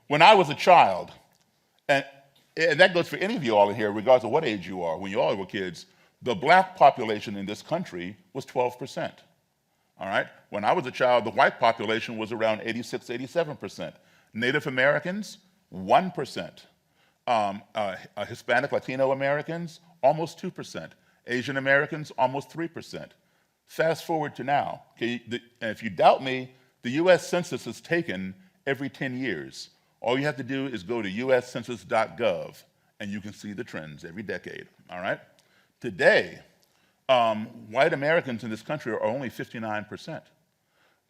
When I was a child, and, and that goes for any of you all in here, regardless of what age you are, when you all were kids, the black population in this country was 12%. All right? When I was a child, the white population was around 86, 87%. Native Americans, 1%. Hispanic, Latino Americans, almost 2%. Asian Americans, almost 3%. Fast forward to now. Okay, and if you doubt me, the US Census is taken every 10 years. All you have to do is go to uscensus.gov, and you can see the trends every decade, all right? Today, white Americans in this country are only 59%.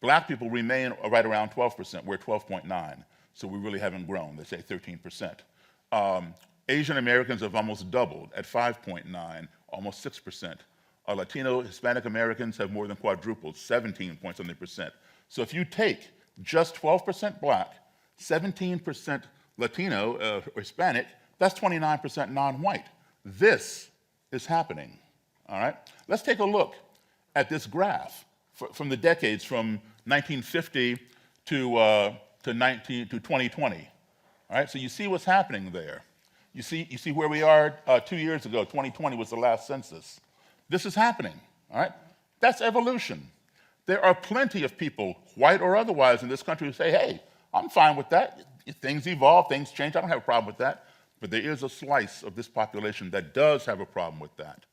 Black people remain right around 12%. We're 12.9, so we really haven't grown. They say 13%. Asian Americans have almost doubled at 5.9, almost 6%. Latino, Hispanic Americans have more than quadrupled, 17.something%. So if you take just 12% black, 17% Latino or Hispanic, that's 29% non-white. This is happening, all right? Let's take a look at this graph from the decades from 1950 to 2020, all right? So you see what's happening there. You see where we are 2 years ago, 2020 was the last census. This is happening, all right? That's evolution. There are plenty of people, white or otherwise, in this country who say, hey, I'm fine with that. Things evolve, things change, I don't have a problem with that. But there is a slice of this population that does have a problem with that.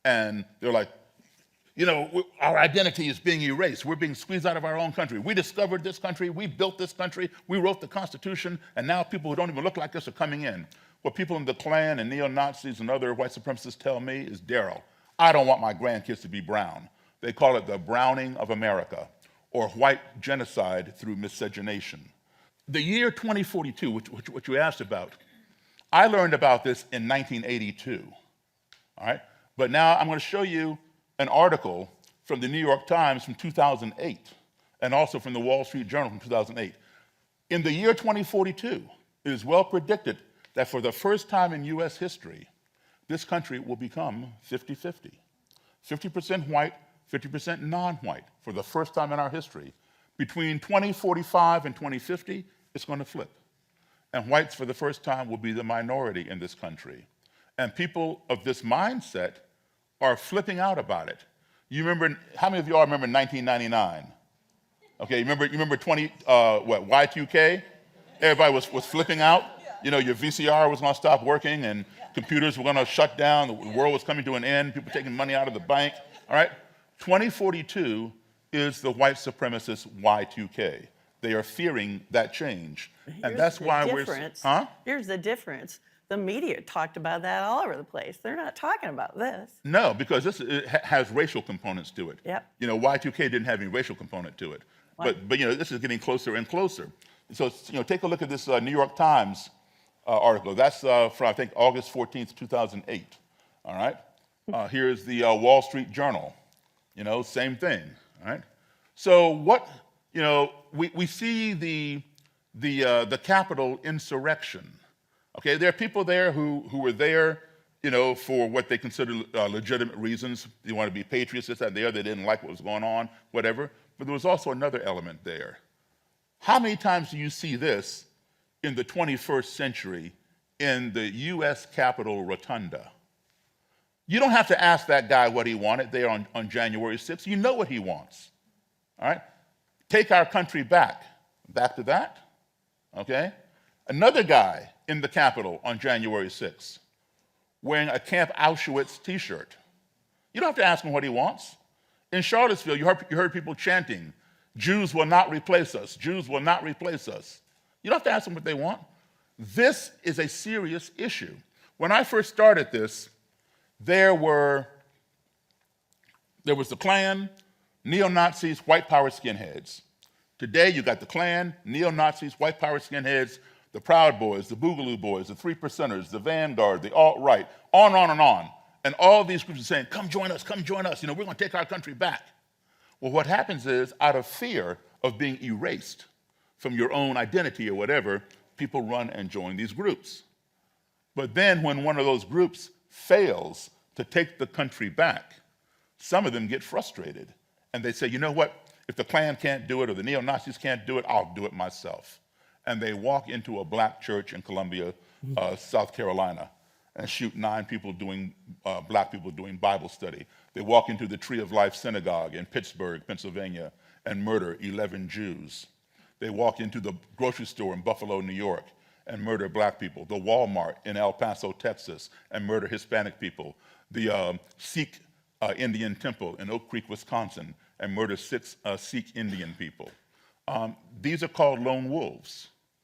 And they're like, you know, our identity is being erased. We're being squeezed out of our own country. We discovered this country, we built this country, we wrote the Constitution, and now people who don't even look like us are coming in. What people in the Klan and neo-Nazis and other white supremacists tell me is, Daryl, I don't want my grandkids to be brown. They call it the browning of America, or white genocide through miscegenation. The year 2042, which you asked about, I learned about this in 1982, all right? But now I'm going to show you an article from the New York Times from 2008, and also from the Wall Street Journal from 2008. In the year 2042, it is well predicted that for the first time in US history, this country will become 50-50. 50% white, 50% non-white, for the first time in our history. Between 2045 and 2050, it's going to flip. And whites, for the first time, will be the minority in this country. And people of this mindset are flipping out about it. You remember, how many of y'all remember 1999? Okay, you remember Y2K? Everybody was flipping out. You know, your VCR was going to stop working, and computers were going to shut down. The world was coming to an end. People taking money out of the bank. All right? 2042 is the white supremacist Y2K. They are fearing that change. And that's why we're... Huh? Here's the difference. The media talked about that all over the place. They're not talking about this. No, because this has racial components to it. Yep. You know, Y2K didn't have any racial component to it. But you know, this is getting closer and closer. So, you know, take a look at this New York Times article. That's from, I think, August 14th, 2008. All right? Here's the Wall Street Journal. You know, same thing. All right? So what, you know, we see the Capitol insurrection. Okay, there are people there who were there, you know, for what they consider legitimate reasons. They want to be patriots, this, that, and the other. They didn't like what was going on, whatever. But there was also another element there. How many times do you see this in the 21st century in the US Capitol Rotunda? You don't have to ask that guy what he wanted there on January 6th. You know what he wants, all right? Take our country back. Back to that, okay? Another guy in the Capitol on January 6th wearing a Camp Auschwitz t-shirt. You don't have to ask him what he wants. In Charlottesville, you heard people chanting, Jews will not replace us, Jews will not replace us. You don't have to ask them what they want. This is a serious issue. When I first started this, there was the Klan, neo-Nazis, white power skinheads. Today, you got the Klan, neo-Nazis, white power skinheads, the Proud Boys, the Boogaloo Boys, the Three Percenters, the Vanguard, the alt-right, on and on and on. And all these groups are saying, come join us, you know, we're going to take our country back. Well, what happens is, out of fear of being erased from your own identity or whatever, people run and join these groups. But then when one of those groups fails to take the country back, some of them get frustrated. And they say, you know what, if the Klan can't do it or the neo-Nazis can't do it, I'll do it myself. and they walk into a black church in Columbia, South Carolina, and shoot 9 people black people doing Bible study. They walk into the Tree of Life Synagogue in Pittsburgh, Pennsylvania, and murder 11 Jews. They walk into the grocery store in Buffalo, New York, and murder black people. The Walmart in El Paso, Texas, and murder Hispanic people. The Sikh Indian temple in Oak Creek, Wisconsin, and murder 6 Sikh Indian people. These are called lone wolves.